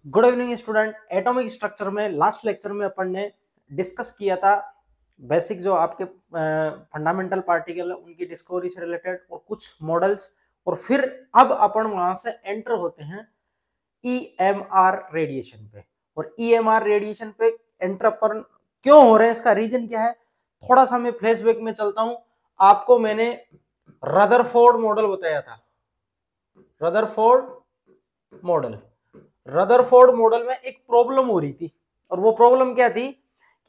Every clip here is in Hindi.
Good evening student. Atomic structure में लास्ट लेक्चर में अपन ने डिस्कस किया था बेसिक जो आपके फंडामेंटल पार्टिकल है उनकी डिस्कवरी से रिलेटेड और कुछ मॉडल्स, और फिर अब अपन वहां से एंटर होते हैं ईएमआर रेडिएशन पे। और ईएमआर रेडिएशन पे एंटर अपन क्यों हो रहे हैं, इसका रीजन क्या है, थोड़ा सा मैं फ्लैशबैक में चलता हूं। आपको मैंने रदरफोर्ड मॉडल बताया था। रदरफोर्ड मॉडल रदरफोर्ड मॉडल में एक प्रॉब्लम हो रही थी, और वो प्रॉब्लम क्या थी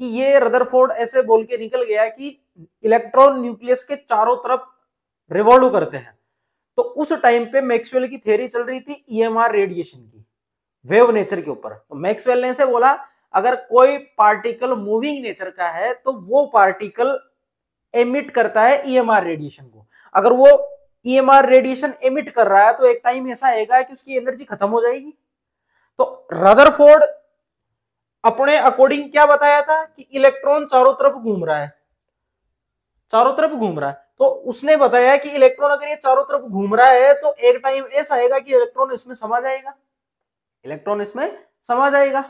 कि ये रदरफोर्ड ऐसे बोल के निकल गया कि इलेक्ट्रॉन न्यूक्लियस के चारों तरफ रिवॉल्व करते हैं। तो उस टाइम पे मैक्सवेल की थ्योरी चल रही थी ईएमआर रेडिएशन की, वेव नेचर के ऊपर। तो मैक्सवेल ने से बोला अगर कोई पार्टिकल मूविंग नेचर का है तो वो पार्टिकल एमिट करता है ईएमआर रेडिएशन को। अगर वो ईएमआर रेडिएशन एमिट कर रहा है तो एक टाइम ऐसा आएगा कि उसकी एनर्जी खत्म हो जाएगी। तो रदरफोर्ड अपने अकॉर्डिंग क्या बताया था कि इलेक्ट्रॉन चारों तरफ घूम रहा है, चारों तरफ घूम रहा है। तो उसने बताया कि इलेक्ट्रॉन अगर ये चारों तरफ घूम रहा है तो एक टाइम ऐसा आएगा कि इलेक्ट्रॉन इसमें समा जाएगा, इलेक्ट्रॉन इसमें समा जाएगा।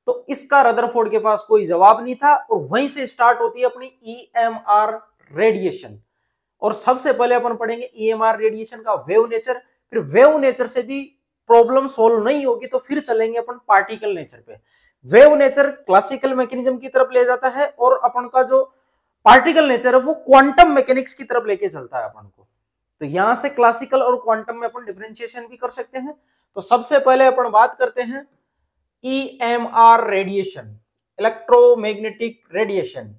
तो इसका रदरफोर्ड के पास कोई जवाब नहीं था, और वहीं से स्टार्ट होती है अपनी ईएमआर रेडिएशन। और सबसे पहले अपन पढ़ेंगे ईएमआर रेडिएशन का वेव नेचर। फिर वेव नेचर से भी प्रॉब्लम सोल्व नहीं होगी तो फिर चलेंगे अपन पार्टिकल नेचर पे। वेव नेचर क्लासिकल मैकेनिज्म की तरफ ले जाता है, और अपन का जो पार्टिकल नेचर है वो क्वांटम मैकेनिक्स की तरफ लेके चलता है अपन को। तो यहां से क्लासिकल और क्वांटम में अपन डिफरेंशिएशन भी कर सकते हैं। तो सबसे पहले अपन बात करते हैं ईएमआर रेडिएशन, इलेक्ट्रोमैग्नेटिक रेडिएशन।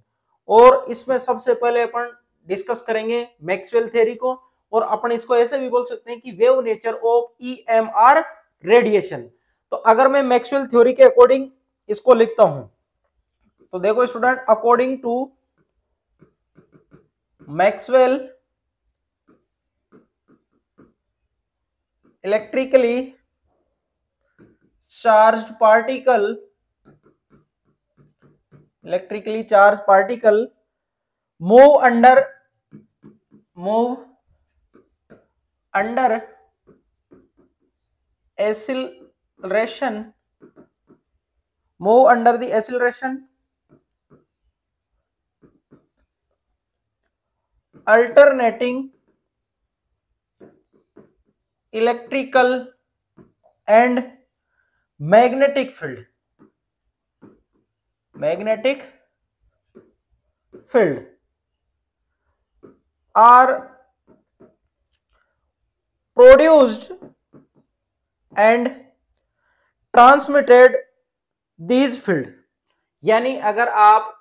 और इसमें सबसे पहले अपन डिस्कस करेंगे मैक्सवेल थ्योरी को, और अपन इसको ऐसे भी बोल सकते हैं कि wave nature of EMR radiation. तो अगर मैं मैक्सवेल थ्योरी के अकॉर्डिंग इसको लिखता हूं तो देखो student, according to Maxwell electrically charged particle move under acceleration, move under the acceleration alternating electrical and magnetic field are produced and transmitted these field। यानी अगर आप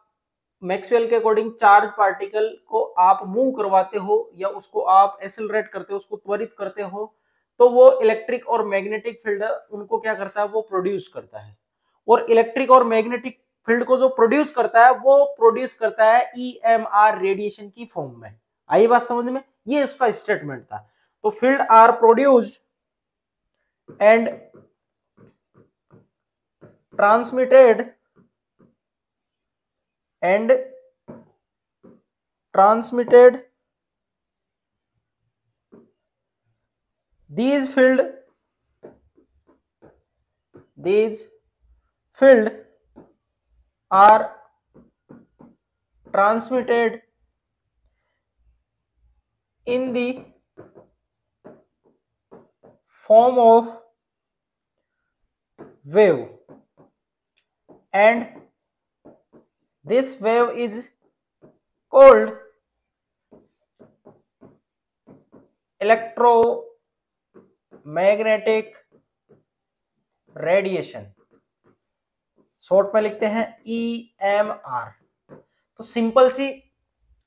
मैक्सवेल के अकॉर्डिंग चार्ज पार्टिकल को आप मूव करवाते हो या उसको आप एक्सेलरेट करते हो, उसको त्वरित करते हो, तो वो इलेक्ट्रिक और मैग्नेटिक फील्ड उनको क्या करता है, वो प्रोड्यूस करता है। और इलेक्ट्रिक और मैग्नेटिक फील्ड को जो प्रोड्यूस करता है वो प्रोड्यूस करता है ईएमआर रेडिएशन की फॉर्म में। आई बात समझ में, ये उसका स्टेटमेंट था। तो field are produced and transmitted these field are transmitted in the form of wave, and this wave is called electromagnetic radiation. Short में लिखते हैं ईएमआर। तो सिंपल सी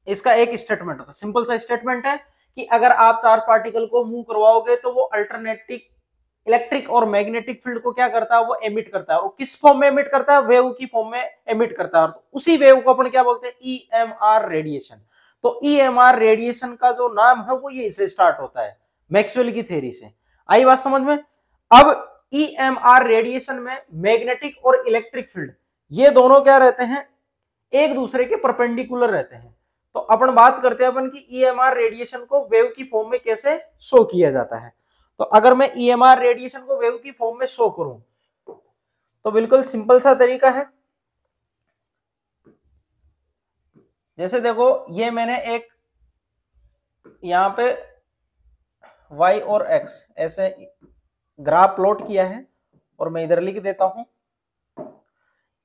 इसका एक स्टेटमेंट होता है, सिंपल सा स्टेटमेंट है कि अगर आप चार्ज पार्टिकल को मूव करवाओगे तो वो अल्टरनेटिक इलेक्ट्रिक और मैग्नेटिक फील्ड को क्या करता है, वो एमिट करता है। और किस फॉर्म में एमिट करता है, वेव की फॉर्म में एमिट करता है। तो उसी वेव को अपन क्या बोलते हैं, ईएमआर रेडिएशन। तो ईएमआर रेडिएशन का जो नाम है वो यही से स्टार्ट होता है, मैक्सवेल की थ्योरी से। आई बात समझ में। अब ईएमआर रेडिएशन में मैग्नेटिक और इलेक्ट्रिक फील्ड ये दोनों क्या रहते हैं, एक दूसरे के परपेंडिकुलर रहते हैं। तो अपन बात करते हैं अपन की ईएमआर रेडिएशन को वेव की फॉर्म में कैसे शो किया जाता है। तो अगर मैं ईएमआर रेडिएशन को वेव की फॉर्म में शो करूं तो बिल्कुल सिंपल सा तरीका है। जैसे देखो ये मैंने एक यहां पे y और x ऐसे ग्राफ प्लॉट किया है और मैं इधर लिख देता हूं,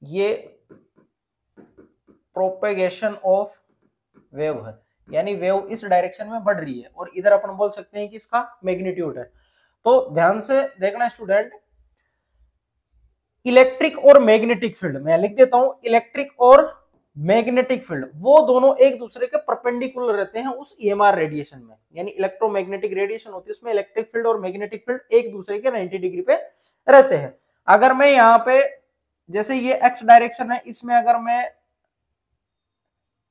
ये प्रोपेगेशन ऑफ वेव है, यानी वेव इस डायरेक्शन में बढ़ रही है, और इधर अपन बोल सकते हैं कि इसका मैग्नीट्यूड है। तो ध्यान से देखना स्टूडेंट, इलेक्ट्रिक और मैग्नेटिक फील्ड, मैं लिख देता हूं इलेक्ट्रिक और मैग्नेटिक फील्ड, वो दोनों एक दूसरे के परपेंडिकुलर रहते हैं उस ईएमआर रेडिएशन में, यानी इलेक्ट्रोमैग्नेटिक रेडिएशन होती है उसमें इलेक्ट्रिक फील्ड और मैग्नेटिक फील्ड एक दूसरे के 90 डिग्री पे रहते हैं। अगर मैं यहाँ पे जैसे ये एक्स डायरेक्शन है, इसमें अगर मैं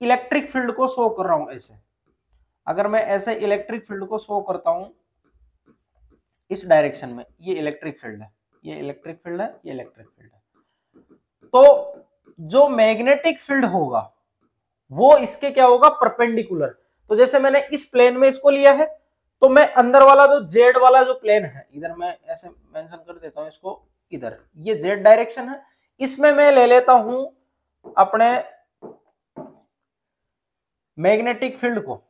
इलेक्ट्रिक फील्ड को शो कर रहा हूं ऐसे, अगर मैं ऐसे इलेक्ट्रिक फील्ड को शो करता हूं इस डायरेक्शन में, ये इलेक्ट्रिक फील्ड है, ये इलेक्ट्रिक फील्ड है, ये इलेक्ट्रिक फील्ड है, तो जो मैग्नेटिक फील्ड होगा वो इसके क्या होगा, परपेंडिकुलर। तो जैसे मैंने इस प्लेन में इसको लिया है, तो मैं अंदर वाला जो जेड वाला जो प्लेन है, इधर मैं ऐसे मेंशन कर देता हूं इसको, इधर ये जेड डायरेक्शन है, इसमें मैं ले लेता हूं अपने मैग्नेटिक फील्ड को,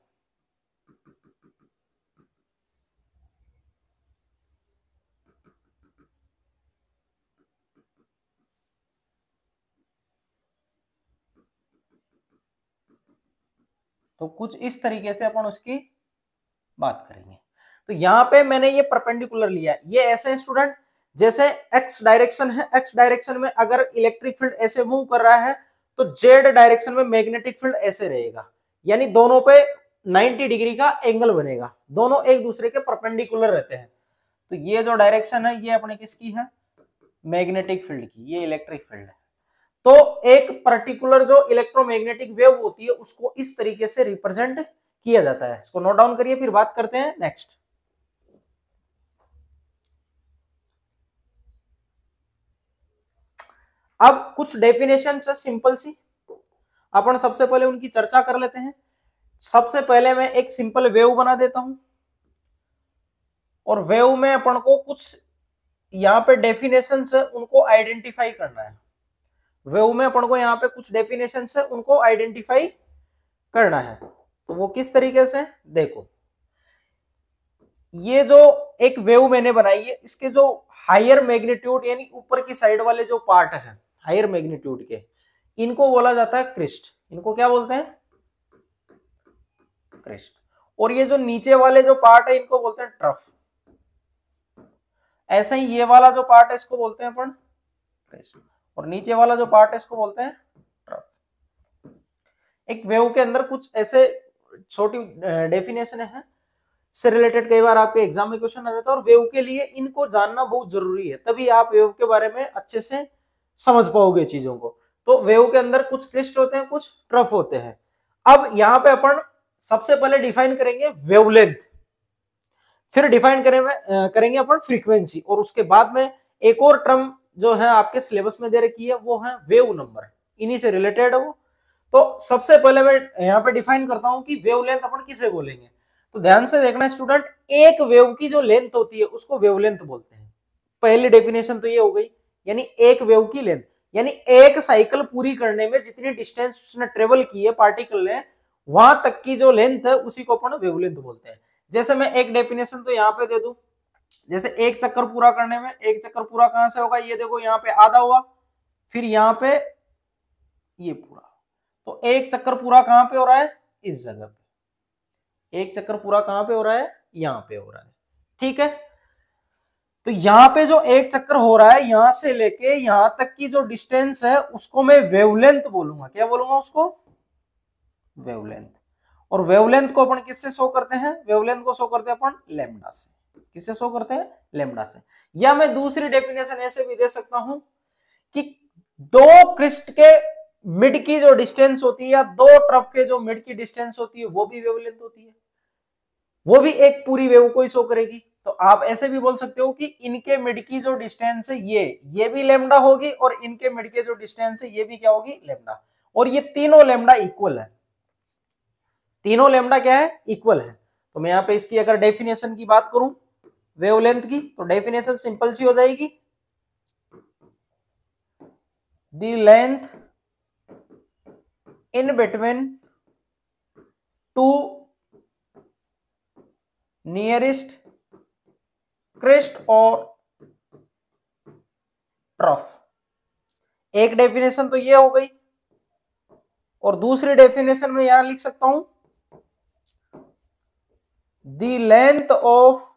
तो कुछ इस तरीके से अपन उसकी बात करेंगे। तो यहां पे मैंने ये परपेंडिकुलर लिया है, ये ऐसे है स्टूडेंट, जैसे एक्स डायरेक्शन है, एक्स डायरेक्शन में अगर इलेक्ट्रिक फील्ड ऐसे मूव कर रहा है तो जेड डायरेक्शन में मैग्नेटिक फील्ड ऐसे रहेगा, यानी दोनों पे 90 डिग्री का एंगल बनेगा, दोनों एक दूसरे के परपेंडिकुलर रहते हैं। तो ये जो डायरेक्शन है ये अपने किसकी है, मैग्नेटिक फील्ड की, ये इलेक्ट्रिक फील्ड है। तो एक पर्टिकुलर जो इलेक्ट्रोमैग्नेटिक वेव होती है उसको इस तरीके से रिप्रेजेंट किया जाता है। इसको नोट डाउन करिए, फिर बात करते हैं नेक्स्ट। अब कुछ डेफिनेशन है सिंपल सी, अपन सबसे पहले उनकी चर्चा कर लेते हैं। सबसे पहले मैं एक सिंपल वेव बना देता हूं, और वेव में अपन को कुछ यहां पे डेफिनेशन है उनको आइडेंटिफाई करना है। वेव में अपन को यहाँ पे कुछ डेफिनेशन है उनको आइडेंटिफाई करना है। तो वो किस तरीके से, देखो ये जो एक वेव मैंने बनाई है, इसके जो हायर मैग्नीट्यूड यानी ऊपर की साइड वाले जो पार्ट है हायर मैग्नीट्यूड के, इनको बोला जाता है क्रिस्ट। इनको क्या बोलते हैं, क्रिस्ट। और ये जो नीचे वाले जो पार्ट है इनको बोलते हैं ट्रफ। ऐसे ही ये वाला जो पार्ट है इसको बोलते हैं अपन क्रिस्ट, और नीचे वाला जो पार्ट है इसको बोलते हैं ट्रफ। एक वेव के अंदर कुछ ऐसे छोटी डेफिनेशन है से रिलेटेड, कई बार आपके एग्जाम में क्वेश्चन आ जाता है, और वेव के लिए इनको जानना बहुत जरूरी है, तभी आप वेव के बारे में अच्छे से समझ पाओगे चीजों को। तो वेव के अंदर कुछ क्रिस्ट होते हैं, कुछ ट्रफ होते हैं। अब यहाँ पे अपन सबसे पहले डिफाइन करेंगे वेवलेंथ, फिर डिफाइन करेंगे अपन फ्रीक्वेंसी, और उसके बाद में एक और टर्म जो है आपके सिलेबस में दे रखी है वो है वेव नंबर, इन्हीं से रिलेटेड है वो। तो सबसे पहले मैं यहाँ पे डिफाइन करता हूं कि वेवलेंथ अपन किसे बोलेंगे। तो ध्यान से देखना स्टूडेंट, एक वेव की जो लेंथ होती है उसको वेवलेंथ बोलते हैं। पहली डेफिनेशन तो ये हो गई, यानी एक वेव की लेंथ, यानी एक साइकिल पूरी करने में जितनी डिस्टेंस उसने ट्रेवल की है पार्टिकल ने, वहां तक की जो लेंथ है उसी को अपन वेवलेंथ बोलते हैं। जैसे मैं एक डेफिनेशन तो यहाँ पे दे दूं, जैसे एक चक्कर पूरा करने में, एक चक्कर पूरा कहां से होगा, ये देखो यहाँ पे आधा हुआ, फिर यहाँ पे ये पूरा, तो एक चक्कर पूरा कहां पे हो रहा है, इस जगह पे। एक चक्कर पूरा कहां पे हो रहा है, यहां पे हो रहा है, ठीक है। तो यहां पे जो एक चक्कर हो रहा है यहां से लेके यहां तक की जो डिस्टेंस है उसको मैं वेवलेंथ बोलूंगा। क्या बोलूंगा उसको, वेवलेंथ। और वेवलेंथ को अपन किससे शो करते हैं, वेवलेंथ को शो करते हैं अपन लैम्डा से। किससे शो करते हैं, लैम्डा से। या मैं दूसरी डेफिनेशन ऐसे भी दे सकता हूं कि दो क्रिस्ट के मिड की जो डिस्टेंस होती है, या दो ट्रफ के जो मिड की डिस्टेंस होती है, वो भी वेवलेंथ होती है, वो भी एक पूरी वेव को ही शो करेगी। तो आप ऐसे भी बोल सकते हो कि इनके मिड की जो डिस्टेंस है ये भी लैम्डा होगी, और इनके मिड के जो डिस्टेंस है ये भी क्या होगी, लैम्डा। और ये तीनों लैम्डा इक्वल है, तीनों लैम्डा क्या है, इक्वल है। तो मैं यहाँ पे इसकी अगर डेफिनेशन की बात करूं वेवलेंथ की, तो डेफिनेशन सिंपल सी हो जाएगी, the length in between two nearest crest और ट्रफ। एक डेफिनेशन तो ये हो गई, और दूसरी डेफिनेशन में यहां लिख सकता हूं the length of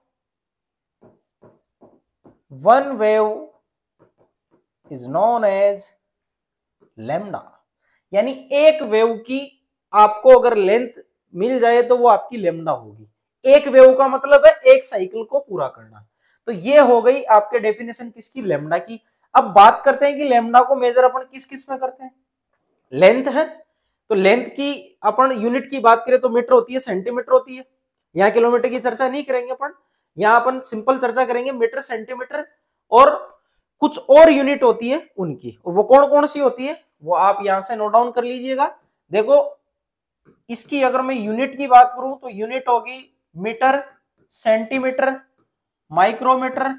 one wave is known as lambda. यानी एक वेव की आपको अगर लेंथ मिल जाए तो वो आपकी लैम्डा होगी। एक वेव का मतलब है एक साइकिल को पूरा करना। तो ये हो गई आपके डेफिनेशन किसकी, लैम्डा की। अब बात करते हैं कि लैम्डा को मेजर अपन किस किस में करते हैं। लेंथ है तो लेंथ की अपन यूनिट की बात करें तो मीटर होती है, सेंटीमीटर होती है। यहां किलोमीटर की चर्चा नहीं करेंगे अपन, यहां अपन सिंपल चर्चा करेंगे मीटर, सेंटीमीटर और कुछ और यूनिट होती है उनकी। और वो कौन कौन सी होती है वो आप यहां से नोट डाउन कर लीजिएगा। देखो इसकी अगर मैं यूनिट की बात करूं तो यूनिट होगी metre, centimetre, micrometre,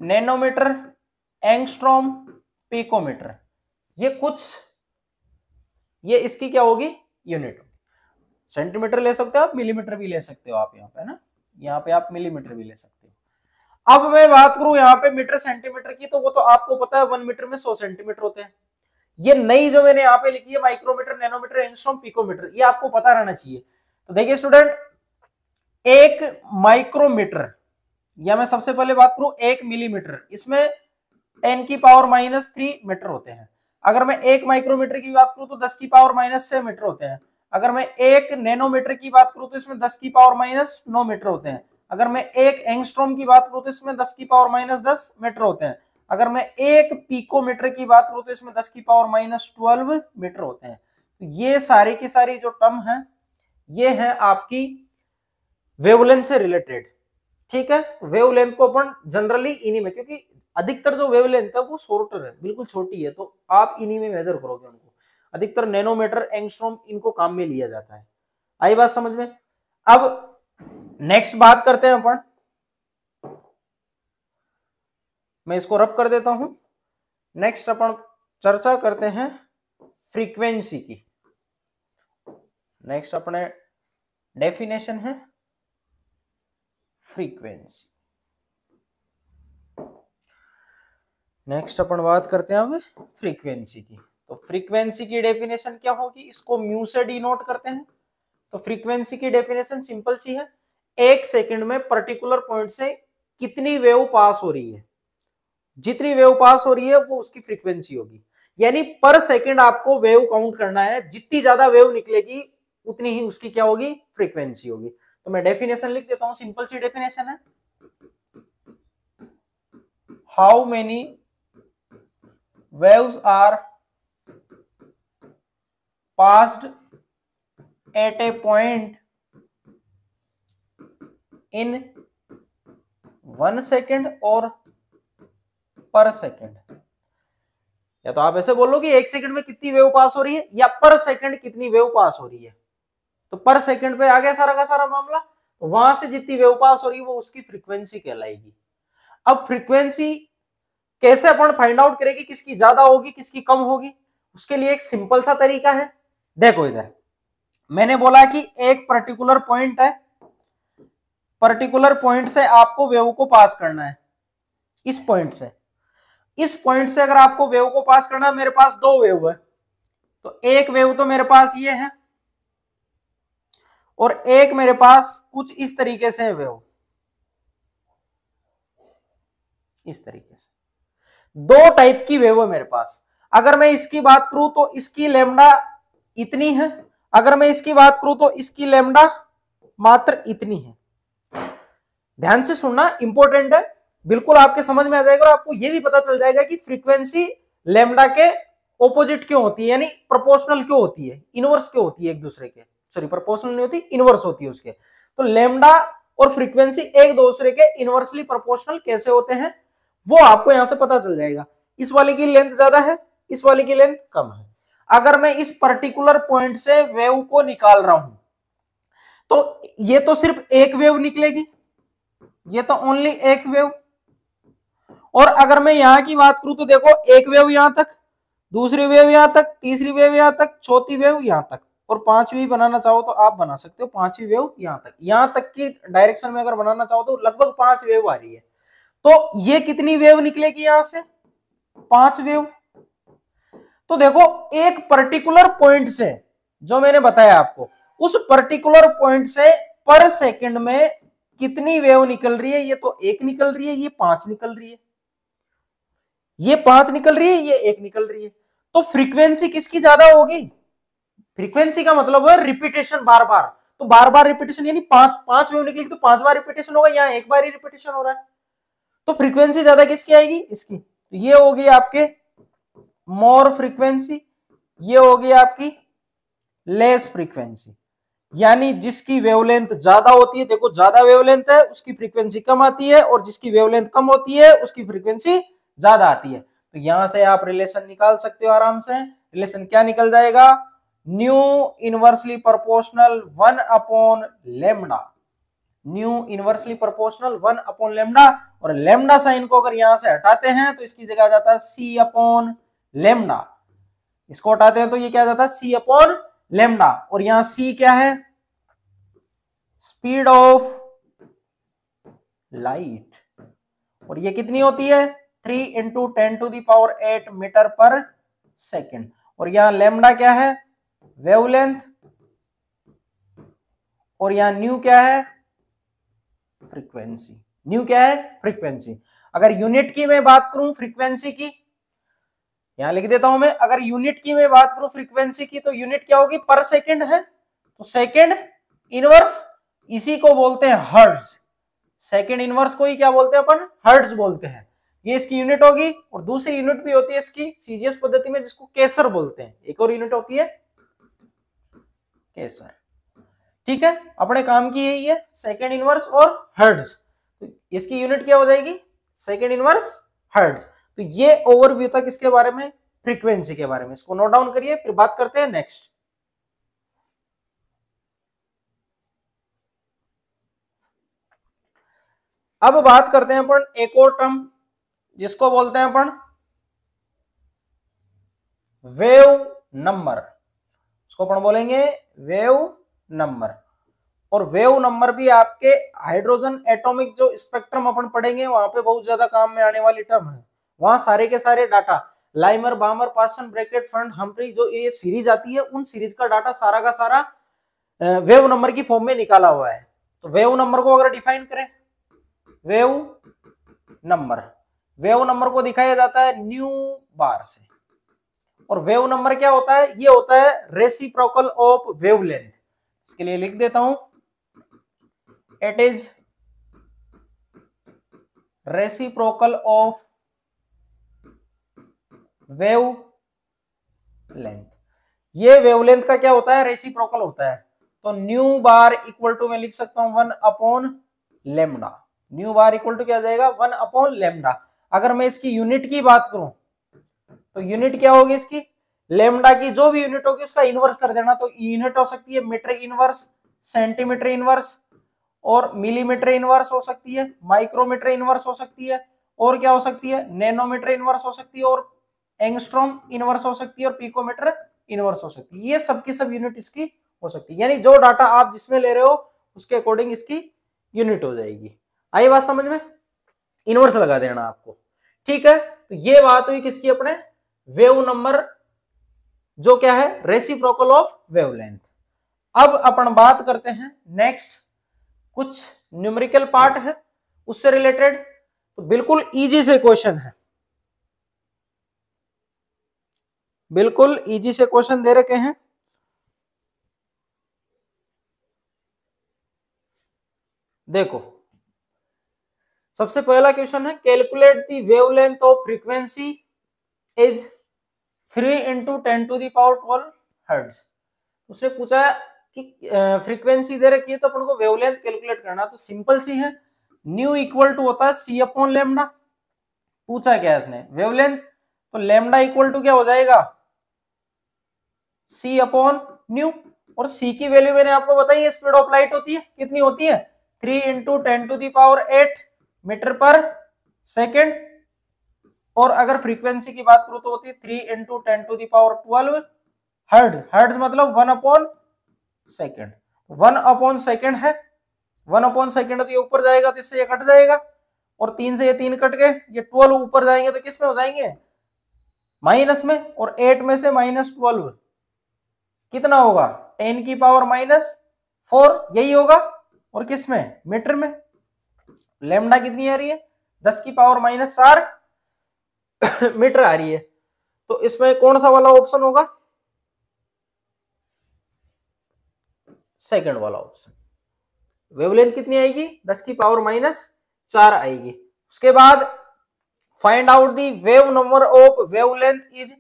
nanometre, angstrom, picometre. ये इसकी क्या होगी, यूनिट। सेंटीमीटर ले सकते हो आप, मिलीमीटर भी ले सकते हो आप यहाँ पे, ना यहाँ पे आप मिलीमीटर भी ले सकते हो। अब मैं बात करूं यहाँ पे मीटर सेंटीमीटर की, तो वो तो आपको पता है 1 मीटर में 100 सेंटीमीटर होते हैं। ये नई जो मैंने यहाँ पे लिखी है माइक्रोमीटर, नैनोमीटर, एंगस्ट्रॉम, पिकोमीटर, ये आपको पता रहना चाहिए। तो देखिए स्टूडेंट, एक माइक्रोमीटर, या मैं सबसे पहले बात करूं 1 मिलीमीटर, इसमें 10⁻³ मीटर होते हैं। अगर मैं 1 माइक्रोमीटर की बात करूं तो 10⁻6 मीटर होते हैं। अगर मैं 1 नैनोमीटर की बात करूं तो इसमें 10⁻9 मीटर होते हैं। अगर मैं 1 एंगस्ट्रॉम की बात करूं तो इसमें 10⁻10 मीटर होते हैं। अगर मैं 1 पिकोमीटर की बात करूं तो इसमें 10⁻12 मीटर होते हैं। तो ये सारी की सारी जो टर्म है ये है आपकी वेवलेंथ से रिलेटेड। ठीक है, वेवलेंथ को अपन जनरली इन्हीं में, क्योंकि अधिकतर जो वेवलेंथ है वो शॉर्टर है, बिल्कुल छोटी है, तो आप इन्हीं में मेजर करोगे उनको। अधिकतर नैनोमीटर, एंगस्ट्रॉम इनको काम में लिया जाता है। आई बात समझ में। अब नेक्स्ट बात करते हैं अपन, मैं इसको रब कर देता हूं। नेक्स्ट अपन चर्चा करते हैं फ्रीक्वेंसी की। नेक्स्ट अपने डेफिनेशन है फ्रीक्वेंसी। नेक्स्ट अपन बात करते हैं अब फ्रीक्वेंसी की। तो फ्रीक्वेंसी की डेफिनेशन क्या होगी, इसको म्यू से डिनोट करते हैं। तो फ्रीक्वेंसी की डेफिनेशन सिंपल सी है, एक सेकंड में पर्टिकुलर पॉइंट से कितनी वेव पास हो रही है, जितनी वेव पास हो रही है वो उसकी फ्रीक्वेंसी होगी। यानी पर सेकंड आपको वेव काउंट करना है, जितनी ज्यादा वेव निकलेगी उतनी ही उसकी क्या होगी, फ्रीक्वेंसी होगी। तो मैं डेफिनेशन लिख देता हूं, सिंपल सी डेफिनेशन है, how many waves are passed at a point in 1 second और पर सेकंड। या तो आप ऐसे बोलो कि 1 सेकंड में कितनी वेव पास हो रही है, या पर सेकंड कितनी वेव पास हो रही है। तो पर सेकंड पे आ गया सारा का सारा मामला, वहां से जितनी वेव पास हो रही है वो उसकी फ्रीक्वेंसी कहलाएगी। अब फ्रीक्वेंसी कैसे अपन फाइंड आउट करेंगे, किसकी ज्यादा होगी किसकी कम होगी, उसके लिए एक सिंपल सा तरीका है। देखो इधर मैंने बोला कि एक पर्टिकुलर पॉइंट है, पर्टिकुलर पॉइंट से आपको वेव को पास करना है। इस पॉइंट से अगर आपको वेव को पास करना है, मेरे पास 2 वेव है, तो एक वेव तो मेरे पास ये है और एक मेरे पास कुछ इस तरीके से है वेव, इस तरीके से 2 टाइप की वेव है मेरे पास। अगर मैं इसकी बात करूं तो इसकी लैम्डा इतनी है, अगर मैं इसकी बात करूं तो इसकी लैम्डा मात्र इतनी है। ध्यान से सुनना, इंपॉर्टेंट है, बिल्कुल आपके समझ में आ जाएगा और आपको यह भी पता चल जाएगा कि फ्रीक्वेंसी लैम्डा के ऑपोजिट क्यों होती है, यानी प्रोपोर्शनल क्यों होती है, इनवर्स क्यों होती है एक दूसरे के, सॉरी प्रोपोर्शनल नहीं होती, इनवर्स होती है उसके। तो लैम्डा और फ्रीक्वेंसी एक दूसरे के इनवर्सली प्रोपोर्शनल कैसे होते हैं वो आपको यहां से पता चल जाएगा। इस वाले की लेंथ ज्यादा है, इस वाले की लेंथ कम है। अगर मैं इस पर्टिकुलर पॉइंट से वेव को निकाल रहा हूं तो ये तो सिर्फ एक वेव निकलेगी, ये तो ओनली एक वेव, और अगर मैं यहाँ की बात करूं तो देखो एक वेव यहां तक, दूसरी वेव यहां तक, तीसरी वेव यहां तक, चौथी वेव यहां तक, और पांचवी बनाना चाहो तो आप बना सकते हो, पांचवी वेव यहां तक की डायरेक्शन में अगर बनाना चाहो तो लगभग 5 वेव आ रही है। तो ये कितनी वेव निकलेगी यहां से? 5 वेव। तो देखो एक पर्टिकुलर पॉइंट से, जो मैंने बताया आपको, उस पर्टिकुलर पॉइंट से पर सेकंड में कितनी वेव निकल रही है? ये तो 1 निकल रही है, ये 5 निकल रही है, ये 5 निकल रही है, ये 1 निकल रही है। तो फ्रीक्वेंसी किसकी ज्यादा होगी? फ्रीक्वेंसी का मतलब है रिपीटेशन, बार बार। तो बार बार रिपीटेशन, यानी 5 वेव निकलेगी तो 5 बार रिपीटेशन होगा, यहाँ 1 बार ही रिपीटेशन हो रहा है। तो फ्रीक्वेंसी ज्यादा किसकी आएगी? इसकी। तो ये होगी आपके मोर फ्रीक्वेंसी, ये होगी आपकी लेस फ्रीक्वेंसी। यानी जिसकी वेवलेंथ ज्यादा होती है, देखो ज्यादा वेवलेंथ है उसकी फ्रीक्वेंसी कम आती है, और जिसकी वेवलेंथ कम होती है उसकी फ्रीक्वेंसी ज्यादा आती है। तो यहां से आप रिलेशन निकाल सकते हो आराम से। रिलेशन क्या निकल जाएगा? New inversely proportional 1 upon lambda, new inversely proportional 1 upon lambda. और लेमडा साइन को अगर यहां से हटाते हैं तो इसकी जगह आ जाता है सी अपॉन लेमडा, इसको हटाते हैं तो ये क्या आ जाता है? सी अपॉन लेमडा। और यहां सी क्या है? Speed of light. और ये कितनी होती है? 3 इंटू 10⁸ मीटर पर सेकेंड। और यहां लेमडा क्या है? वेवलेंथ। और यहां न्यू क्या है? फ्रीक्वेंसी। न्यू क्या है? फ्रीक्वेंसी। अगर यूनिट की मैं बात करूं फ्रीक्वेंसी की, यहां लिख देता हूं मैं, अगर यूनिट की मैं बात करूं फ्रीक्वेंसी की, तो यूनिट क्या होगी? पर सेकंड है, तो सेकंड इनवर्स, इसी को बोलते हैं हर्ट्ज। सेकंड इनवर्स को ही क्या बोलते हैं अपन? हर्ट्ज बोलते हैं। ये इसकी यूनिट होगी। और दूसरी यूनिट भी होती है इसकी सीजीएस पद्धति में, जिसको केसर बोलते हैं। एक और यूनिट होती है केसर। ठीक है, अपने काम की यही है, सेकंड इनवर्स और हर्ट्ज। तो इसकी यूनिट क्या हो जाएगी? Second inverse hertz. तो ये ओवरव्यू तक इसके बारे में, फ्रीक्वेंसी के बारे में। इसको नोट डाउन करिए, फिर बात करते हैं नेक्स्ट। अब बात करते हैं अपन एक और टर्म, जिसको बोलते हैं अपन वेव नंबर। उसको अपन बोलेंगे वेव नंबर। और वेव नंबर भी आपके हाइड्रोजन एटॉमिक जो स्पेक्ट्रम अपन पढ़ेंगे वहां पे बहुत ज्यादा काम में आने वाली टर्म है। वहां सारे के सारे डाटा, लाइमर, बामर, पासन, ब्रैकेट, फंड, हम्फ्री, जो ये सीरीज आती है, उन सीरीज का डाटा सारा का सारा वेव नंबर की फॉर्म में निकाला हुआ है। तो वेव नंबर को अगर डिफाइन करें, वेव नंबर, वेव नंबर को दिखाया जाता है न्यू बार से। और वेव नंबर क्या होता है? ये होता है रेसिप्रोकल ऑफ वेवलेंथ। इसके लिए लिख देता हूं, it is reciprocal of wave length. ये वेवलेंथ का क्या होता है? रेसिप्रोकल होता है। तो न्यू बार इक्वल टू मैं लिख सकता हूं 1 upon lambda. Nu bar equal to क्या आ जाएगा? 1 अपॉन लेमडा। अगर मैं इसकी यूनिट की बात करूं तो यूनिट क्या होगी इसकी? लेमडा की जो भी यूनिट होगी उसका इनवर्स कर देना। तो यूनिट हो सकती है मीटर इनवर्स, सेंटीमीटर इनवर्स, और मिलीमीटर इनवर्स हो सकती है, माइक्रोमीटर इनवर्स हो सकती है, और क्या हो सकती है? नैनोमीटर इनवर्स हो सकती है, और एंगस्ट्रॉम इनवर्स हो सकती है, और पिकोमीटर इनवर्स हो सकती है। ये सब की सब यूनिट इसकी हो सकती है। यानी जो डाटा आप जिसमें ले रहे हो उसके अकॉर्डिंग इसकी यूनिट हो जाएगी। आई बात समझ में? इनवर्स लगा देना आपको। ठीक है, तो ये बात हुई किसकी? अपने वेव नंबर, जो क्या है? Reciprocal of wavelength. अब अपन बात करते हैं नेक्स्ट, कुछ न्यूमेरिकल पार्ट है उससे रिलेटेड। तो बिल्कुल इजी से क्वेश्चन है, बिल्कुल इजी से क्वेश्चन दे रखे हैं। देखो, सबसे पहला क्वेश्चन है, calculate the wavelength of frequency is 3 into 10⁻12 hertz. उसने पूछा कि फ्रीक्वेंसी दे रखी है तो अपन को वेवलेंथ कैलकुलेट करना। तो सिंपल सी है, न्यू इक्वल टू होता है सी अपॉन लेमडा। पूछा क्या है इसने? वेवलेंथ। तो लेमडा इक्वल टू क्या हो जाएगा? सी अपॉन न्यू। और सी की वैल्यू मैंने आपको बताई है, स्पीड ऑफ लाइट होती है, कितनी होती है? 3 इंटू 10⁸ मीटर पर सेकेंड। और अगर फ्रीक्वेंसी की बात करूं तो होती है 3 × 10⁻12 हर्ट्ज। हर्ट्ज मतलब 1/सेकंड। 1/सेकंड है, 1/सेकंड तो ये ऊपर जाएगा तो इससे ये कट जाएगा, और 3 से ये 3 कट गए, ये 12 ऊपर जाएंगे तो किस में हो जाएंगे, माइनस में, और 8 में से -12 कितना होगा, 10⁻⁻4 यही होगा, और किस में, मीटर में। लैम्डा कितनी आ रही है, 10⁻⁻4 मीटर आ रही है। तो इसमें कौन सा वाला ऑप्शन होगा, सेकंड वाला ऑप्शन। वेवलेंथ कितनी आएगी, 10⁻⁻4 आएगी। उसके बाद find out the wave number of wavelength is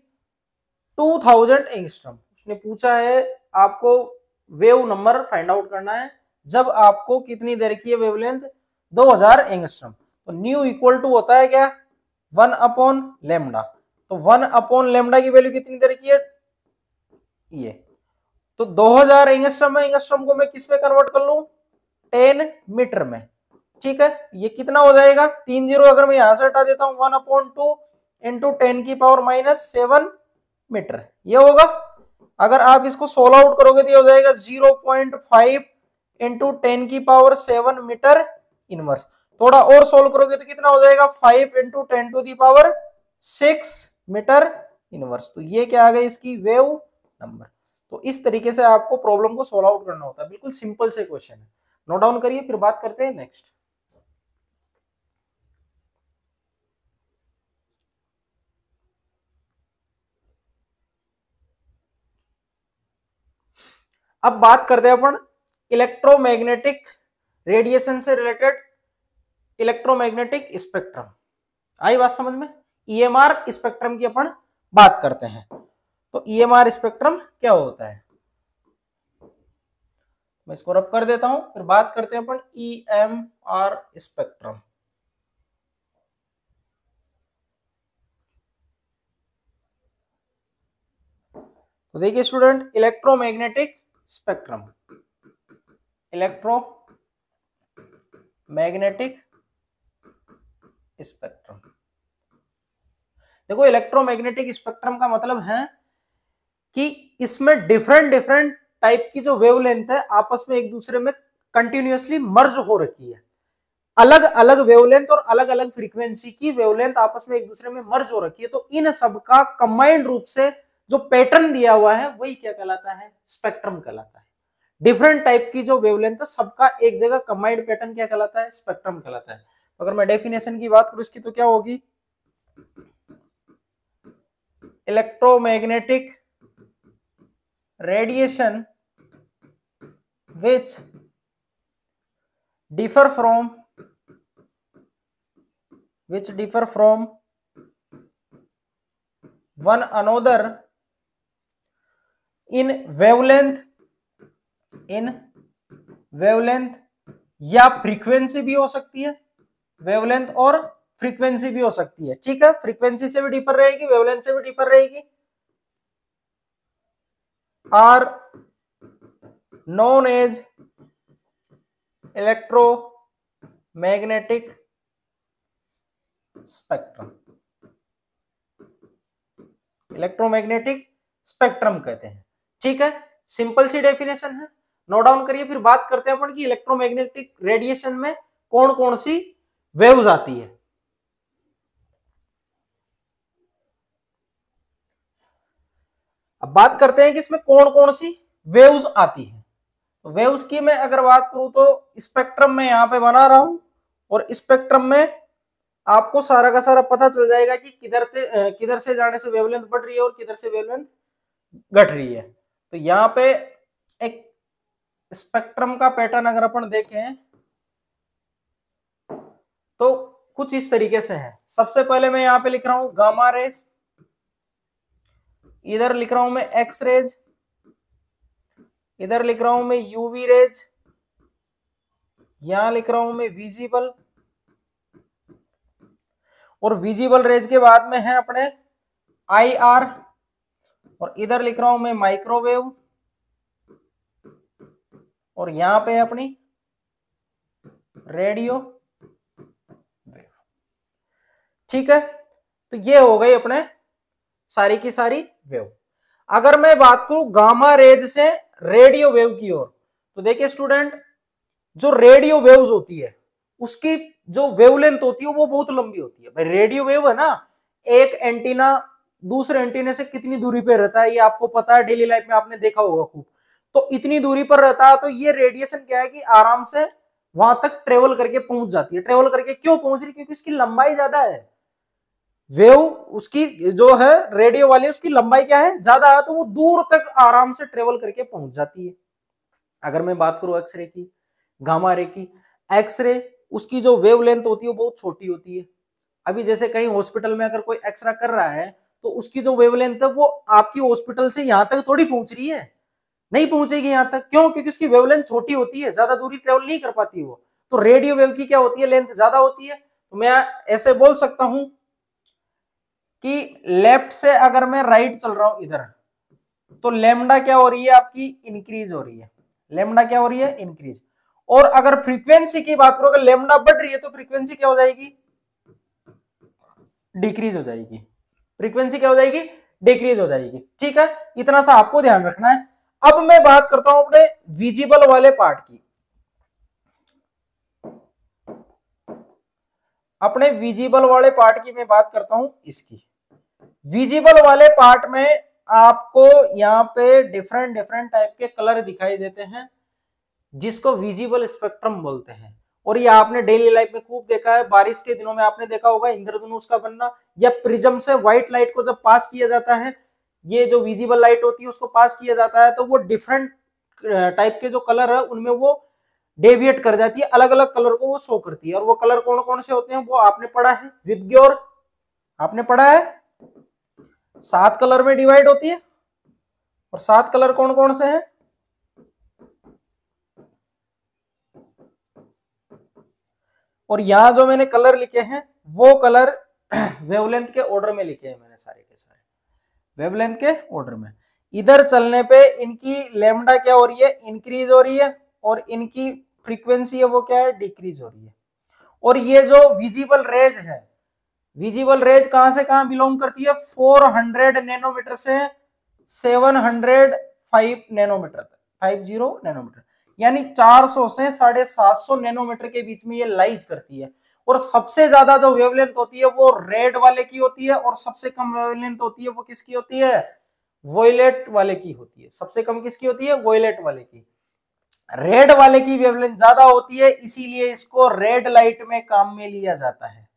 2000 angstrom. उसने पूछा है आपको वेव नंबर फाइंड आउट करना है जब आपको कितनी देर की है वेवलेंथ, 2000 एंगस्ट्रॉम। तो न्यू इक्वल टू होता है क्या, 1/λ। तो 1/λ की वैल्यू कितनी देर की है, ये। तो 2000 एंगस्ट्रॉम में, एंगस्ट्रॉम को मैं किस में कन्वर्ट कर लूं, 10 मीटर में। ठीक है, ये कितना हो जाएगा, 3 0 अगर मैं यहां से हटा देता हूं, 1/2 × 10⁻⁻7 मीटर ये होगा। अगर आप इसको सोल्व आउट करोगे तो ये हो जाएगा 0.5 × 10⁻7 मीटर इनवर्स। थोड़ा और सोल्व करोगे तो कितना हो जाएगा, 5 × 10⁻6 मीटर इनवर्स। तो ये क्या आ गई इसकी वेव नंबर। तो इस तरीके से आपको प्रॉब्लम को सोल्व आउट करना होता है, बिल्कुल सिंपल से क्वेश्चन है। नोट डाउन करिए, फिर बात करते हैं नेक्स्ट। अब बात करते हैं अपन इलेक्ट्रोमैग्नेटिक रेडिएशन से रिलेटेड, इलेक्ट्रोमैग्नेटिक स्पेक्ट्रम। आई बात समझ में, ईएमआर स्पेक्ट्रम की अपन बात करते हैं। तो ईएमआर स्पेक्ट्रम क्या होता है, मैं इसको रब कर देता हूं, फिर बात करते हैं अपन ईएमआर स्पेक्ट्रम। तो देखिए student, electromagnetic spectrum, electromagnetic spectrum. देखो इलेक्ट्रोमैग्नेटिक स्पेक्ट्रम का मतलब है कि इसमें डिफरेंट डिफरेंट टाइप की जो वेवलेंथ है आपस में एक दूसरे में कंटिन्यूअसली मर्ज हो रखी है। अलग अलग वेवलेंथ और अलग अलग फ्रीक्वेंसी की वेवलेंथ आपस में एक दूसरे में मर्ज हो रखी है। तो इन सब का कंबाइंड रूप से जो पैटर्न दिया हुआ है वही क्या कहलाता है, स्पेक्ट्रम कहलाता है। डिफरेंट टाइप की जो वेवलेंथ है सबका एक जगह कंबाइंड पैटर्न क्या कहलाता है, स्पेक्ट्रम कहलाता है। तो अगर मैं डेफिनेशन की बात करूं इसकी तो क्या होगी, electromagnetic radiation which differ from one another in wavelength या फ्रीक्वेंसी भी हो सकती है, वेवलेंथ और फ्रीक्वेंसी भी हो सकती है। ठीक है, फ्रीक्वेंसी से भी डिफर रहेगी, वेवलेंथ से भी डिफर रहेगी। Are known as electromagnetic spectrum, electromagnetic spectrum कहते हैं। ठीक है, सिंपल सी डेफिनेशन है, नोट डाउन करिए। फिर बात करते हैं अपन कि इलेक्ट्रोमैग्नेटिक रेडिएशन में कौन कौन सी वेव्स आती है। अब बात करते हैं कि इसमें कौन कौन सी वेव्स आती है। तो वेव्स की मैं अगर बात करूं तो स्पेक्ट्रम में यहां पे बना रहा हूं, और स्पेक्ट्रम में आपको सारा का सारा पता चल जाएगा कि किधर से जाने से वेवलेंथ बढ़ रही है और किधर से वेवलेंथ घट रही है। तो यहाँ पे एक स्पेक्ट्रम का पैटर्न अगर अपन देखें तो कुछ इस तरीके से है। सबसे पहले मैं यहाँ पे लिख रहा हूं गामा रेज, इधर लिख रहा हूं मैं एक्स रेज, इधर लिख रहा हूं मैं यूवी रेज, यहां लिख रहा हूं मैं विजिबल, और विजिबल रेज के बाद में है अपने आई आर, और इधर लिख रहा हूं मैं माइक्रोवेव, और यहां पे अपनी रेडियो वेव। ठीक है, तो ये हो गई अपने सारी की सारी वेव। अगर मैं बात करूं गामा रेज से रेडियो वेव की ओर, तो देखिए स्टूडेंट, जो रेडियो वेव्स होती है उसकी जो वेवलेंथ होती है वो बहुत लंबी होती है। भाई रेडियो वेव है ना, एक एंटीना दूसरे एंटीने से कितनी दूरी पे रहता है ये आपको पता है, डेली लाइफ में आपने देखा होगा खूब। तो इतनी दूरी पर रहता है, तो ये रेडिएशन क्या है कि आराम से वहां तक ट्रेवल करके पहुंच जाती है। ट्रेवल करके क्यों पहुंच रही? क्योंकि इसकी लंबाई ज्यादा है। वेव उसकी जो है रेडियो वाली, उसकी लंबाई क्या है? ज्यादा है, तो वो दूर तक आराम से ट्रेवल करके पहुंच जाती है। अगर मैं बात करूं एक्सरे की, गामा रे की, एक्सरे उसकी जो वेवलेंथ होती है वो बहुत छोटी होती है। अभी जैसे कहीं हॉस्पिटल में अगर कोई एक्सरे कर रहा है तो उसकी जो वेवलेंथ है वो आपकी हॉस्पिटल से यहां तक थोड़ी पहुंच रही है, नहीं पहुंचेगी यहां तक। क्यों? क्योंकि उसकी वेवलेंथ छोटी होती है, ज्यादा दूरी ट्रेवल नहीं कर पाती वो। तो रेडियो वेव की क्या होती है? लेंथ ज्यादा होती है। तो मैं ऐसे बोल सकता हूं कि लेफ्ट से अगर मैं राइट चल रहा हूं इधर, तो लेमडा क्या हो रही है आपकी? इंक्रीज हो रही है। लेमडा क्या हो रही है? इंक्रीज। और अगर फ्रीक्वेंसी की बात करो, अगर लेमडा बढ़ रही है तो फ्रीक्वेंसी क्या हो जाएगी? डिक्रीज हो जाएगी। फ्रीक्वेंसी क्या हो जाएगी? डिक्रीज हो जाएगी। ठीक है, इतना सा आपको ध्यान रखना है। अब मैं बात करता हूं अपने विजिबल वाले पार्ट की। अपने विजिबल वाले पार्ट की मैं बात करता हूं इसकी। विजिबल वाले पार्ट में आपको यहाँ पे डिफरेंट डिफरेंट टाइप के कलर दिखाई देते हैं, जिसको विजिबल स्पेक्ट्रम बोलते हैं। और ये आपने डेली लाइफ में खूब देखा है, बारिश के दिनों में आपने देखा होगा इंद्रधनुष का बनना, या प्रिज्म से व्हाइट लाइट को जब पास किया जाता है, ये जो विजिबल लाइट होती है उसको पास किया जाता है, तो वो डिफरेंट टाइप के जो कलर है उनमें वो डेविएट कर जाती है, अलग अलग कलर को वो शो करती है। और वो कलर कौन कौन से होते हैं वो आपने पढ़ा है, विबग्योर आपने पढ़ा है। 7 कलर में डिवाइड होती है, और 7 कलर कौन कौन से हैं? और यहां जो मैंने कलर लिखे हैं वो कलर वेवलेंथ के ऑर्डर में लिखे हैं मैंने, सारे के सारे वेवलेंथ के ऑर्डर में। इधर चलने पे इनकी लेमडा क्या हो रही है? इंक्रीज हो रही है, और इनकी फ्रीक्वेंसी है वो क्या है? डिक्रीज हो रही है। और ये जो विजिबल रेज है, विजिबल रेज कहां से कहां बिलोंग करती है? 400 नैनोमीटर से 705 नैनोमीटर तक, 50 नैनोमीटर, यानी 400 से 750 नैनोमीटर के बीच में ये लाइज करती है। और सबसे ज्यादा जो वेवलेंथ होती है वो रेड वाले की होती है, और सबसे कम वेवलेंथ होती है वो किसकी होती है? वोयलेट वाले की होती है। सबसे कम किसकी होती है? वोयलेट वाले की। रेड वाले की वेवलेंथ ज्यादा होती है, इसीलिए इसको रेड लाइट में काम में लिया जाता है।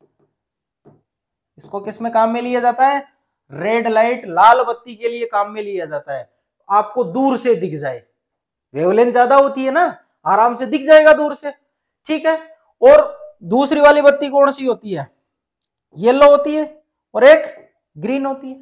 इसको किस में काम में लिया जाता है? रेड लाइट, लाल बत्ती के लिए काम में लिया जाता है। आपको दूर से दिख जाए, वेवलेंथ ज्यादा होती है ना, आराम से दिख जाएगा दूर से। ठीक है, और दूसरी वाली बत्ती कौन सी होती है? येलो होती है, और एक ग्रीन होती है।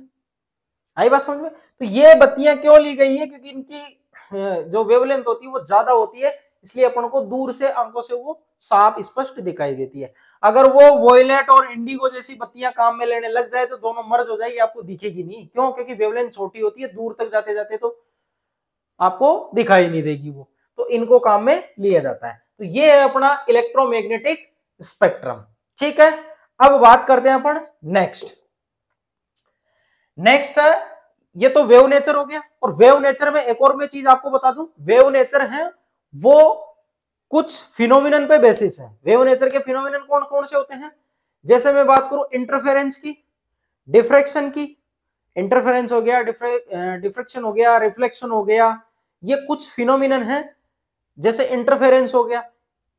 आई बात समझ में? तो ये बत्तियां क्यों ली गई है? क्योंकि इनकी जो वेवलेंथ होती है वो ज्यादा होती है, इसलिए अपन को दूर से आंखों से वो साफ स्पष्ट दिखाई देती है। अगर वो वोयलेट और इंडिगो जैसी बत्तियां काम में लेने लग जाए तो दोनों मर्ज हो जाएगी, आपको दिखेगी नहीं। क्यों? क्योंकि वेवलेंथ छोटी होती है, दूर तक जाते जाते तो आपको दिखाई नहीं देगी वो। तो इनको काम में लिया जाता है। तो ये है अपना इलेक्ट्रोमैग्नेटिक स्पेक्ट्रम। ठीक है, अब बात करते हैं अपन नेक्स्ट है, ये तो वेव नेचर हो गया। और वेव नेचर में एक और मैं चीज आपको बता दूं, वेव नेचर है वो कुछ फिनोमिनन पे बेसिस है। वेव नेचर के फिनोमिनन कौन कौन से होते हैं? जैसे मैं बात करूं इंटरफेरेंस की, डिफ्रैक्शन की, इंटरफेरेंस हो गया, डिफ्रैक्शन हो गया, रिफ्लेक्शन हो गया, ये कुछ फिनोमिनन है। जैसे इंटरफेरेंस हो गया,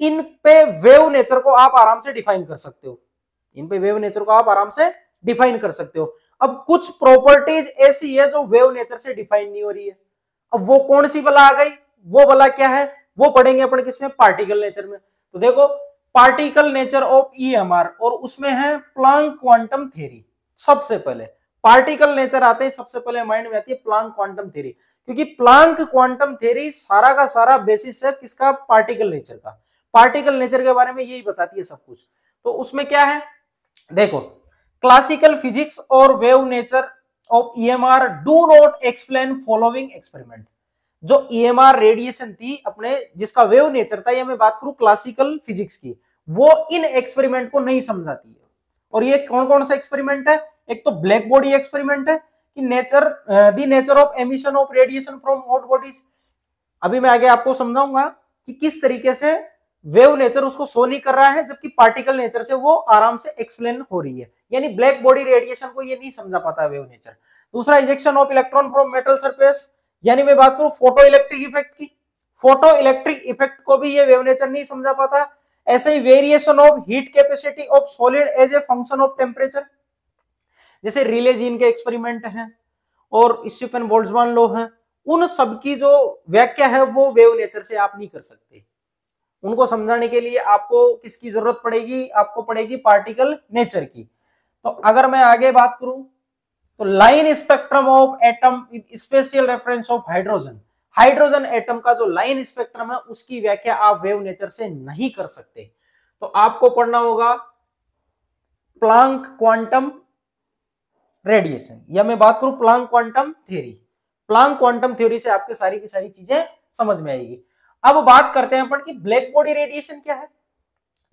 इन पे वेव नेचर को आप आराम से डिफाइन कर सकते हो। इन पे वेव नेचर को आप आराम से डिफाइन कर सकते हो। अब कुछ प्रॉपर्टीज ऐसी है जो वेव नेचर से डिफाइन नहीं हो रही है। अब वो कौन सी बला आ गई? वो बला क्या है वो पढ़ेंगे अपन किसमें? पार्टिकल नेचर में। तो देखो, पार्टिकल नेचर ऑफ ईएमआर, और उसमें है प्लांक क्वांटम थ्योरी। सबसे पहले पार्टिकल नेचर आते हैं, सबसे पहले माइंड में आती है प्लांक क्वांटम थ्योरी, क्योंकि प्लांक क्वांटम थ्योरी सारा का सारा बेसिस है किसका? पार्टिकल नेचर का। पार्टिकल नेचर के बारे में यही बताती है सब कुछ। तो उसमें क्या है देखो, क्लासिकल फिजिक्स और wave nature of EMR do not explain following experiment. जो ईएमआर रेडिएशन थी अपने, जिसका वेव नेचर था, ये मैं बात करूं क्लासिकल फिजिक्स की, वो इन एक्सपेरिमेंट को नहीं समझाती है। और ये कौन कौन सा एक्सपेरिमेंट है? एक तो ब्लैक बॉडी एक्सपेरिमेंट है कि the nature of emission of radiation from hot bodies. अभी मैं आगे आपको समझाऊंगा कि किस तरीके से वेव नेचर उसको शो नहीं कर रहा है, जबकि पार्टिकल नेचर से वो आराम से एक्सप्लेन हो रही है। यानी ब्लैक बॉडी रेडिएशन को ये नहीं समझा पाता वेव नेचर। दूसरा, ejection of electron from metal surface, यानी मैं बात करूं फोटो इलेक्ट्रिक इफेक्ट की, फोटो इलेक्ट्रिक इफेक्ट को भी ये वेव नेचर नहीं समझा पाता। ऐसे ही variation of heat capacity of solid as a function of temperature, जैसे रिले जीन के एक्सपेरिमेंट हैं और स्टीफन बोल्ट्जमान लॉ है, उन सब की जो व्याख्या है वो वेव नेचर से आप नहीं कर सकते। उनको समझाने के लिए आपको किसकी जरूरत पड़ेगी? आपको पड़ेगी पार्टिकल नेचर की। तो अगर मैं आगे बात करूं तो line spectrum of atom special reference of hydrogen, hydrogen atom का जो लाइन स्पेक्ट्रम है उसकी व्याख्या आप वेव नेचर से नहीं कर सकते। तो आपको पढ़ना होगा प्लांक क्वांटम रेडिएशन, या मैं बात करूं Planck quantum theory. Planck quantum theory से आपके सारी की सारी चीजें समझ में आएगी। अब बात करते हैं अपन कि ब्लैक बॉडी रेडिएशन क्या है।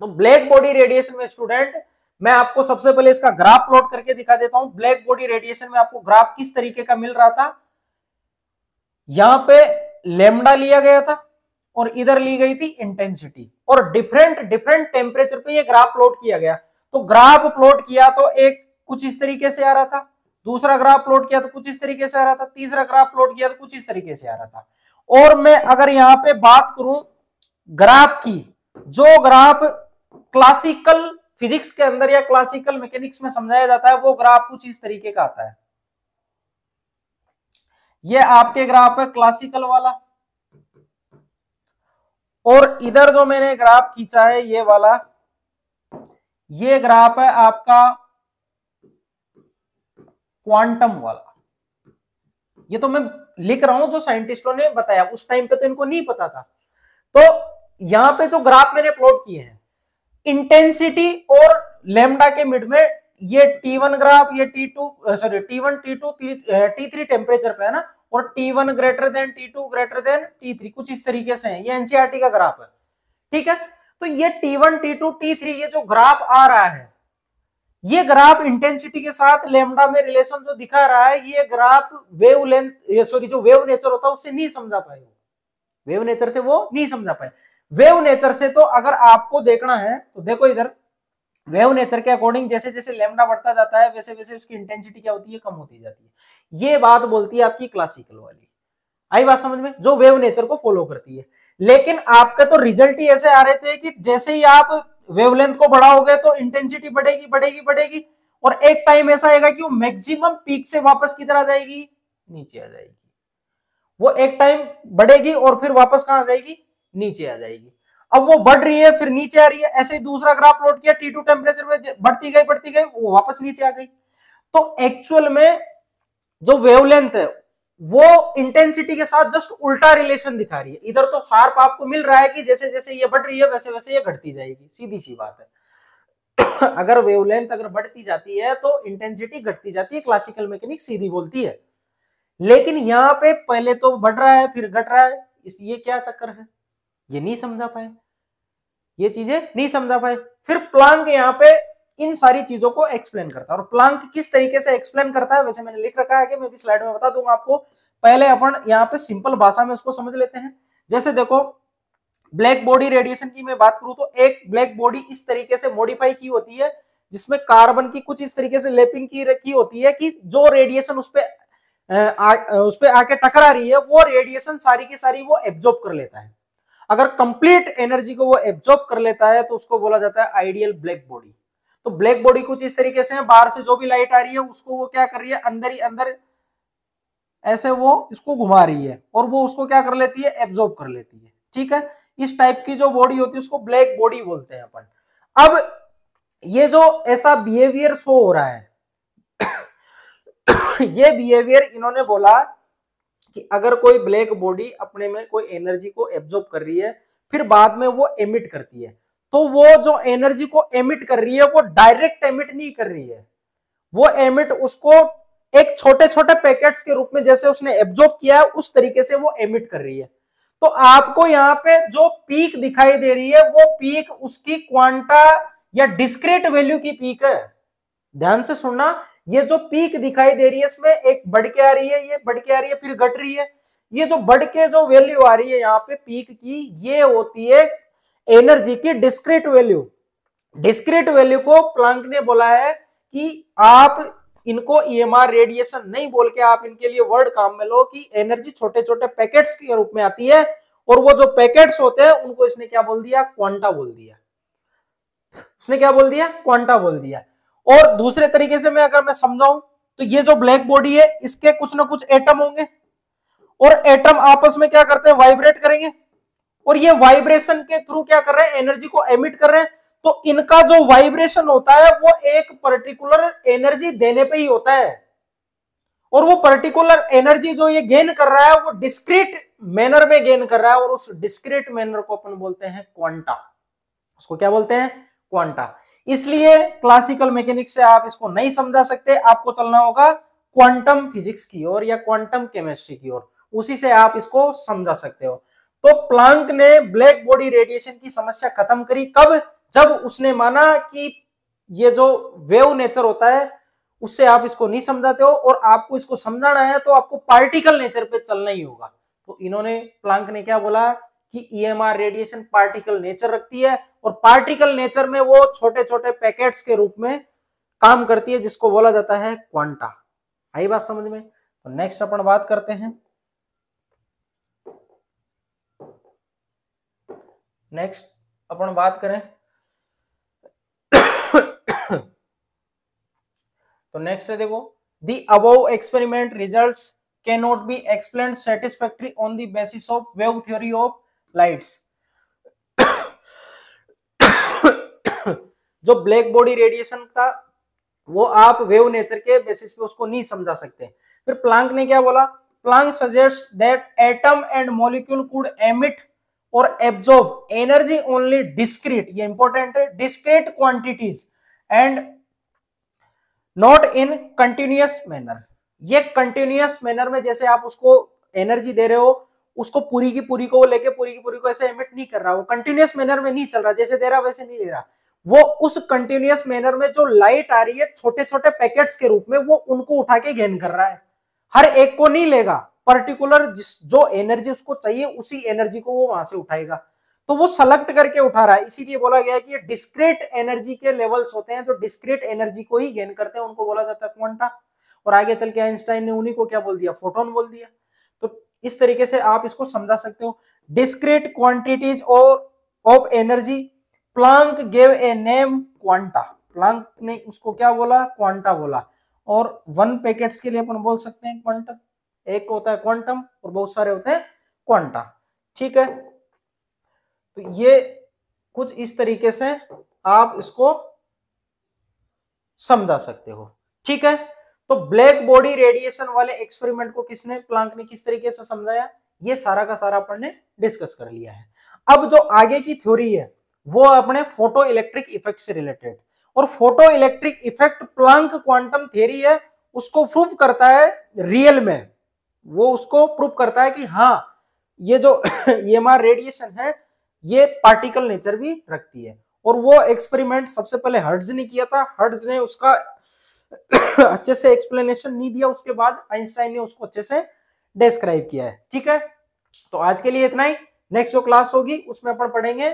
तो ब्लैक बॉडी रेडिएशन में स्टूडेंट मैं आपको सबसे पहले इसका ग्राफ प्लॉट करके दिखा देता हूं। ब्लैक बॉडी रेडिएशन में आपको ग्राफ किस तरीके का मिल रहा था, यहां पे लेमडा लिया गया था और इधर ली गई थी इंटेंसिटी, और डिफरेंट टेम्परेचर पे ये ग्राफ प्लॉट किया गया। तो ग्राफ प्लॉट किया तो एक कुछ इस तरीके से आ रहा था, दूसरा ग्राफ प्लॉट किया तो कुछ इस तरीके से आ रहा था, तीसरा ग्राफ प्लॉट किया तो कुछ इस तरीके से आ रहा था। और मैं अगर यहां पे बात करूं ग्राफ की, जो ग्राफ क्लासिकल फिजिक्स के अंदर या क्लासिकल मैकेनिक्स में समझाया जाता है वो ग्राफ कुछ इस तरीके का आता है। ये आपके ग्राफ है क्लासिकल वाला, और इधर जो मैंने ग्राफ खींचा है ये वाला, ये ग्राफ है आपका क्वांटम वाला। ये तो मैं लिख रहा हूं जो साइंटिस्टों ने बताया, उस टाइम पे तो इनको नहीं पता था। तो यहां पे जो ग्राफ मैंने प्लॉट किए हैं, इंटेंसिटी और लेमडा के मिड में ये T1 ग्राफ, ये T2 sorry T1 T2 T3 temperature पे है ना, और T1 greater than T2 greater than T3 कुछ इस तरीके से है। ये एनसीईआरटी का ग्राफ है, ठीक है। तो ये T1 T2 T3 ये जो ग्राफ आ रहा है, ये ग्राफ इंटेंसिटी के साथ लेमडा में रिलेशन जो दिखा रहा है, ये ग्राफ वेव लेंथ सॉरी जो वेव नेचर होता है उससे नहीं समझा पाए, वेव नेचर से वो नहीं समझा पाए। वेव नेचर से तो अगर आपको देखना है तो देखो इधर, वेव नेचर के अकॉर्डिंग जैसे जैसे लेमडा बढ़ता जाता है वैसे वैसे उसकी इंटेंसिटी क्या होती है, कम होती जाती है। ये बात बोलती है आपकी क्लासिकल वाली। आई बात समझ में, जो वेव नेचर को फॉलो करती है। लेकिन आपके तो रिजल्ट ही ऐसे आ रहे थे कि जैसे ही आप वेवलेंथ को बढ़ाओगे तो इंटेंसिटी बढ़ेगी बढ़ेगी बढ़ेगी, और एक टाइम ऐसा आएगा कि वो मैक्सिमम पीक से वापस किधर आ जाएगी, नीचे आ जाएगी। वो एक टाइम बढ़ेगी और फिर वापस कहां आ जाएगी, नीचे आ जाएगी। अब वो बढ़ रही है फिर नीचे आ रही है। ऐसे ही दूसरा ग्राफ प्लॉट किया, T2 टेम्परेचर में बढ़ती गई वो वापस नीचे आ गई। तो एक्चुअल में जो वेवलेंथ है वो इंटेंसिटी के साथ जस्ट उल्टा रिलेशन दिखा रही है। इधर तो शार्प आपको मिल रहा है कि जैसे जैसे ये बढ़ रही है वैसे वैसे ये घटती जाएगी, सीधी सी बात है। अगर वेवलेंथ अगर बढ़ती जाती है तो इंटेंसिटी घटती जाती है, क्लासिकल मैकेनिक्स सीधी बोलती है। लेकिन यहाँ पे पहले तो बढ़ रहा है फिर घट रहा है, इसलिए क्या चक्कर है, ये नहीं समझा पाए, ये चीजें नहीं समझा पाए। फिर प्लांक यहाँ पे इन सारी चीजों को एक्सप्लेन करता है। और प्लांक किस तरीके से एक्सप्लेन करता है वैसे मैंने लिख रखा है कि मैं भी स्लाइड में बता दूंगा आपको। पहले अपन यहाँ पे सिंपल भाषा में उसको समझ लेते हैं। जैसे देखो ब्लैक बॉडी रेडिएशन की मैं बात करूं तो एक ब्लैक बॉडी इस तरीके से मॉडिफाई की होती है जिसमें कार्बन की कुछ इस तरीके से लेपिंग की रखी होती है कि जो रेडिएशन उस पे आके टकरा रही है वो रेडिएशन सारी की सारी वो एब्जॉर्ब कर लेता है। अगर कंप्लीट एनर्जी को वो एब्जॉर्ब कर लेता है तो उसको बोला जाता है आइडियल ब्लैक बॉडी। तो ब्लैक बॉडी कुछ इस तरीके से है, बाहर से जो भी लाइट आ रही है उसको वो क्या कर रही है, अंदर ही अंदर ऐसे वो इसको घुमा रही है और वो उसको क्या कर लेती है, एब्जॉर्ब कर लेती है। ठीक है, इस टाइप की जो बॉडी होती है उसको ब्लैक बॉडी बोलते हैं अपन। अब ये जो ऐसा बिहेवियर शो हो रहा है ये बिहेवियर इन्होंने बोला कि अगर कोई ब्लैक बॉडी अपने में कोई एनर्जी को एब्जॉर्ब कर रही है फिर बाद में वो एमिट करती है, तो वो जो एनर्जी को एमिट कर रही है वो डायरेक्ट एमिट नहीं कर रही है, वो एमिट उसको एक छोटे छोटे पैकेट्स के रूप में जैसे उसने एब्जॉर्ब किया है उस तरीके से वो एमिट कर रही है। तो आपको यहाँ पे जो पीक दिखाई दे रही है वो पीक उसकी क्वांटा या डिस्क्रीट वैल्यू की पीक है। ध्यान से सुनना, ये जो पीक दिखाई दे रही है इसमें एक बढ़ के आ रही है, ये बढ़ के आ रही है फिर घट रही है। ये जो बढ़ के जो वैल्यू आ रही है यहाँ पे पीक की, ये होती है एनर्जी की डिस्क्रीट वैल्यू। डिस्क्रीट वैल्यू को प्लांक ने बोला है कि आप इनको ईएमआर रेडिएशन नहीं बोल के आप इनके लिए वर्ड काम में लो कि एनर्जी छोटे छोटे पैकेट्स के रूप में आती है, और वो जो पैकेट्स होते हैं उनको इसने क्या बोल दिया, क्वांटा बोल दिया। उसने क्या बोल दिया, क्वांटा बोल दिया। और दूसरे तरीके से मैं अगर मैं समझाऊं तो ये जो ब्लैक बॉडी है इसके कुछ ना कुछ एटम होंगे, और एटम आपस में क्या करते हैं, वाइब्रेट करेंगे, और ये वाइब्रेशन के थ्रू क्या कर रहे हैं, एनर्जी को एमिट कर रहे हैं। तो इनका जो वाइब्रेशन होता है वो एक पर्टिकुलर एनर्जी देने पे ही होता है, और वो पर्टिकुलर एनर्जी जो ये गेन कर रहा है वो डिस्क्रीट मैनर में गेन कर रहा है, और उस डिस्क्रीट मैनर को अपन बोलते हैं क्वांटा। उसको क्या बोलते हैं, क्वांटा। इसलिए क्लासिकल मैकेनिक्स से आप इसको नहीं समझा सकते, आपको चलना होगा क्वांटम फिजिक्स की ओर या क्वांटम केमिस्ट्री की ओर, उसी से आप इसको समझा सकते हो। तो प्लांक ने ब्लैक बॉडी रेडिएशन की समस्या खत्म करी कब, जब उसने माना कि ये जो वेव नेचर होता है उससे आप इसको नहीं समझाते हो, और आपको इसको समझाना है तो आपको पार्टिकल नेचर पे चलना ही होगा। तो इन्होंने, प्लांक ने क्या बोला कि ईएमआर रेडिएशन पार्टिकल नेचर रखती है, और पार्टिकल नेचर में वो छोटे छोटे पैकेट्स के रूप में काम करती है, जिसको बोला जाता है क्वांटा। आई बात समझ में? तो नेक्स्ट अपन बात करते हैं, नेक्स्ट अपन बात करें तो नेक्स्ट है देखो, the above experiment results can not be explained satisfactory on the basis of wave theory of lights. जो ब्लैक बॉडी रेडिएशन था वो आप वेव नेचर के बेसिस पे उसको नहीं समझा सकते। फिर प्लांक ने क्या बोला, Planck suggest that atom and molecule could emit और एब्जॉर्ब एनर्जी ओनली डिस्क्रीट, ये इंपॉर्टेंट है, discrete quantities and not in continuous manner. ये कंटिन्यूअस मैनर में जैसे आप उसको एनर्जी दे रहे हो, उसको पूरी की पूरी को लेके पूरी की पूरी को ऐसे एमिट नहीं कर रहा, वो कंटिन्यूअस मैनर में नहीं चल रहा, जैसे दे रहा वैसे नहीं ले रहा, वो उस कंटिन्यूअस मैनर में जो लाइट आ रही है छोटे छोटे पैकेट्स के रूप में, वो उनको उठा के गेन कर रहा है, हर एक को नहीं लेगा, पर्टिकुलर जो एनर्जी उसको चाहिए उसी एनर्जी को वो वहां से उठाएगा, तो वो सेलेक्ट करके उठा रहा है। इसीलिए बोला गया है कि ये डिस्क्रीट एनर्जी के लेवल्स होते हैं, जो डिस्क्रीट एनर्जी को ही गेन करते हैं उनको बोला जाता है क्वांटा। और आगे चल के आइंस्टाइन ने उन्हीं को क्या बोल दिया, फोटोन बोल दिया। तो इस तरीके से आप इसको समझा सकते हो, discrete quantities of energy, Planck gave a name quanta, Planck ने उसको क्या बोला, क्वांटा बोला। और वन पैकेट्स के लिए अपन बोल सकते हैं क्वांटम, एक होता है क्वांटम और बहुत सारे होते हैं क्वांटा, ठीक है। तो ये कुछ इस तरीके से आप इसको समझा सकते हो, ठीक है। तो ब्लैक बॉडी रेडिएशन वाले एक्सपेरिमेंट को किसने, प्लांक ने किस तरीके से समझाया, ये सारा का सारा अपन ने डिस्कस कर लिया है। अब जो आगे की थ्योरी है वो अपने फोटो इलेक्ट्रिक इफेक्ट से रिलेटेड, और photo electric effect Planck quantum theory है उसको प्रूव करता है रियल में, वो उसको प्रूव करता है कि हाँ ये जो ईएमआर रेडिएशन है ये पार्टिकल नेचर भी रखती है। और वो एक्सपेरिमेंट सबसे पहले हर्ट्ज ने किया था, हर्ट्ज ने उसका अच्छे से एक्सप्लेनेशन नहीं दिया, उसके बाद आइंस्टाइन ने उसको अच्छे से डिस्क्राइब किया है, ठीक है। तो आज के लिए इतना ही, नेक्स्ट जो क्लास होगी उसमें अपन पढ़ेंगे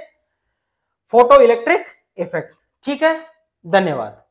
फोटो इलेक्ट्रिक इफेक्ट, ठीक है। धन्यवाद।